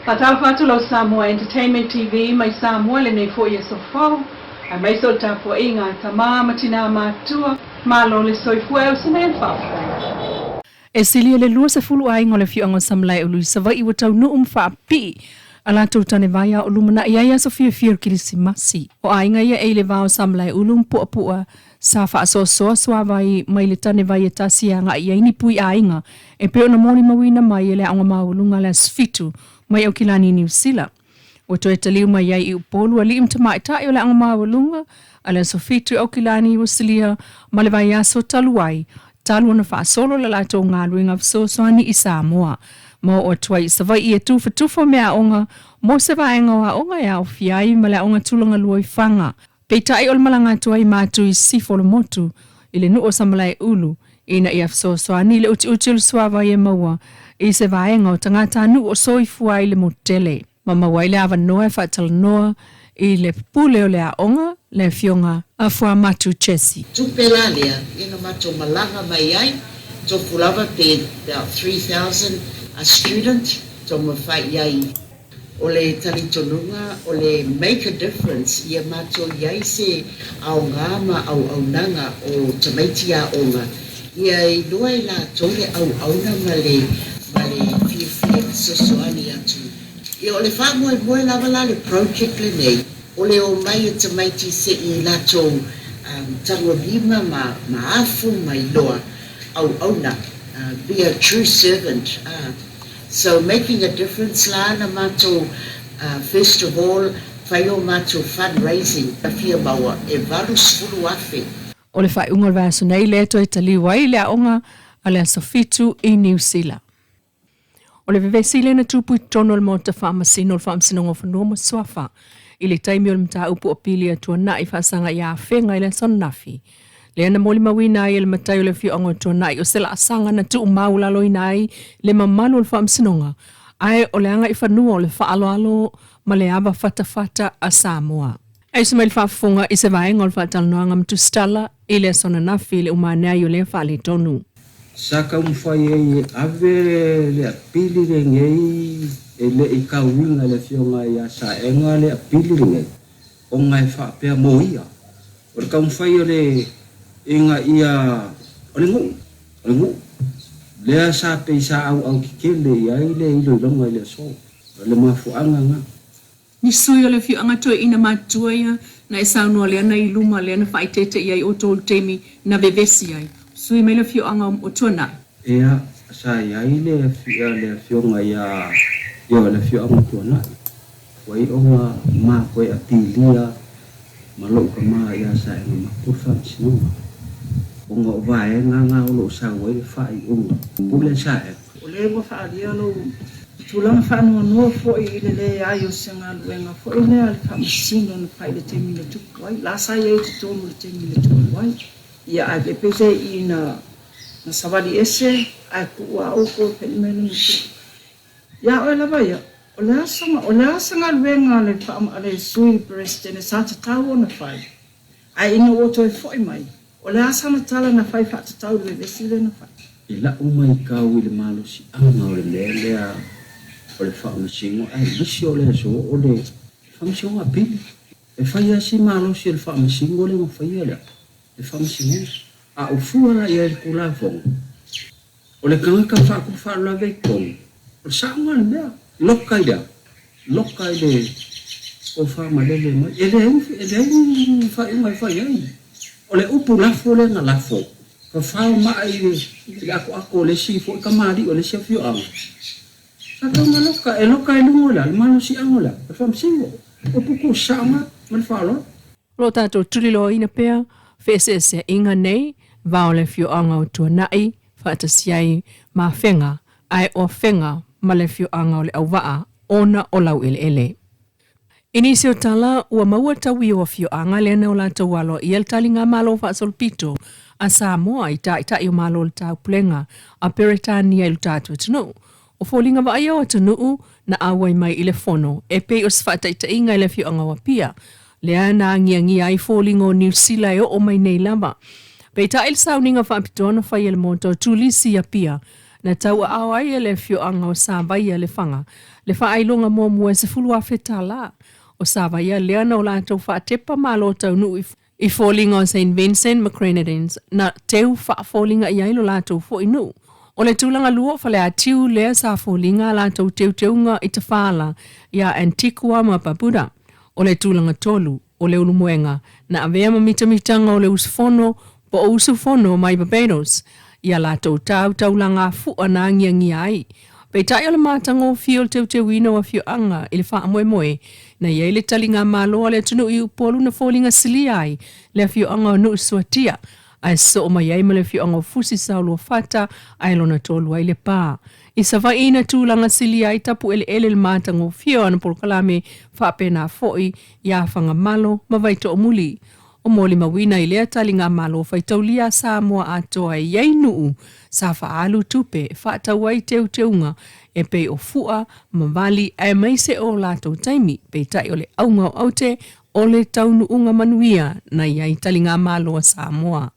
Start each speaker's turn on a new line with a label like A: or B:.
A: Fatal fatulo Samoa Entertainment TV mai Samoa le nei fo yeso fo. Ai mai so tapo inga tamama tina matua malo le soifua usinen fa.
B: Silia le lua se fulu ai ngole fianga samlai ulu sa vai wa tau nu fa pi. Ala tau tane vaya o lumana ia Sofia Fier Kirisimasi. O ainga ia e le vao samlai ulum pua sa fa so vai mai le tane vaya tasia nga ia ini pui ainga. E peo na moni mawina mai le anga maulunga le sfitu mai au kilani New Zealand. O to e taliu mai ia i upolu ali imta itai o le anga maulunga ala sofitu au kilani usilia ma le vaya so taluai. Talu na fa solo la lato ngā luinga so soani i Samoa. Mo o tuai sa vai i e tufa mea onga, mo se vaenga wa onga ya o fiai ma le onga tulanga luoi fanga. Peitai ol malanga tuai mātu i sifolo motu, i le nuo samalai ulu, ina i so soani le uti ul suava i maua, i se vaenga o tangata nu o soifua i le motele. Mama waile ava noa fa tal noa, i le pule o le a onga, le fionga a fua matu chesi.
C: Tupela lea, ina mato malanga mai ai, to pulava pe about 3,000 a student, to mawhai iai. O le talitonunga, o le make a difference, ia mato iai se au ngama au nanga o tamaiti a onga. Ia i lua i la tole au ma le fia sosoani atu. Ia o le wha moe lava la le project le nei. O le o mai e tamaiti se i lato tangolima ma afu mai loa au na. Be a true servant. So making a difference la na mato, first of all, whaio mato fundraising. Pia maua e valu sfulu afe.
B: O le whai unga vaso nei le to e taliwa i le aonga a le sofitu i New Zealand. O le vevesile na tupu i tono le mota whaamasino le whaamasinonga whanua ma swafa. I le taimi o le mta upu o pili atua na i whaasanga i a whenga i le sonafi. Le ana moli mawina i le matai o le whionga o tua nai o sela asanga na tu maulalo i nai le mamalu o le whaamsinonga. Ai o le anga i whanua o le whaaloalo ma le ava fatafata a Samoa. Ai sumai le whaafunga i se vaenga o le whaatalanoanga mtu stala i le sonafi le umanea o le whaale tonu.
D: Saka umwhai e ave le apili le ngei e le i kauinga le whionga i a saenga le apili le ngei. O ngai whaapea mo ia. O le kaumwhai o le inga ia o le ngu. Lea sa pe sa au kikele ia i le ilo longa i le so. O le mafuanga nga.
B: Ni sui o le whionga toi ina matua ia na e saunua lea na iluma lea na whaitete ia i o tolu temi na vevesi ai. Sui mai le whionga o tuana.
D: Ea sa ia i le whionga ia le whionga tuana. Wai onga maa koe atilia malo ka maa ia sa e ma kurfa sinoma. Onga o vae nga o lo sa wai whai unga. Pule sa e.
E: O le mo whaalia lo tulanga whanua noa fo i le ai o senga luenga fo i le ale whamasino na whai le temi le tuku wai. Lasa ia i te tonu le temi le tuku wai. Ia ai le pese i na savali ese ai kuua oko pelimenu le tuku. Ia oe lava ia. O le asanga luenga le sui presidente sa te tau o na whai. Ai ina oto e foi mai. O le asana tala na whai whatatau le vesile na whai.
D: I la umai kau i le malo si anga o le lea o le whaamasingo. Ai lisi o le so o le whaamasingo a pili. E whai asi malo si le whaamasingo le ma whai ala. Le whaamasingo. A ufua la ia le kula fonga. O le kangaka whaakuwha la veikong. O le saunga le mea. Loka i le o whaamalele mai. E le whai mai ai. O le upu lafo le nga lafo. Ka whao maa i ako le si fo i ka maari o le si a fio anga. Sa ka ma loka e lungo la, le malo si angola. E whaamsingo. O puku saanga, ma le whaalo.
B: Lo tato tulilo ina pea, whesese inga nei, vao le fio anga o tua nai, whaatasiai ma whenga, ai o whenga, ma le fio anga o le au waa, ona o lau ele. Inisi o tala, ua maua tawi o fio anga lena o la tawalo, i el tali ngā malo whaasolpito, a Samoa i ta i o malo o le tau plenga, a Peretania i lu tatu atunu. O fōlinga wa aia o atunu, na awai mai i le fono, e pei o sfata i ta inga i le fio anga wapia. Lea na ngia ai fōlinga o New Zealand o mai nei lava. Pei ta il sauninga whaapitona whai ele moto tulisi a pia, Na tau au ai le fio anga o Savaia le fanga. Le wha ailonga mua se fulu a whetala. O Savaia lea na o lātou wha tepa malo tau nu I fallinga o St. Vincent McCrenadines na teu wha fallinga I ailo lātou fo inu. O le tūlanga lua whale a tiu lea sa fallinga lātou teunga I te whala ia Antigua ma Barbuda. O le tūlanga tolu o le ulumuenga na avea mamitamita o le usfono po o usufono mai Barbados. Ia lātou taulanga fua na ngiangi ai. Pei tai o le mātanga o fio te wino a fio anga I le wha moe na iei le talinga malo le tunu I upolu na fallinga sili ai le fio anga o nu suatia. Ai so mai ai ma le fio anga o fusi saulo fata ai lona tolu ai le pā. I sa vaina tūlanga sili ai tapu ele le mātanga o fio ana polkalame wha pena foi ia whanga malo ma vaito o muli. O moli mawina I lea talinga malo whaitaulia Samoa atoa iei nuu sa whaalu tupe whaatau ai teunga e pei o fua mawali e meise o lātou taimi pei tai o le aunga o aute o le taunu unga manuia na iei talinga malo a Samoa.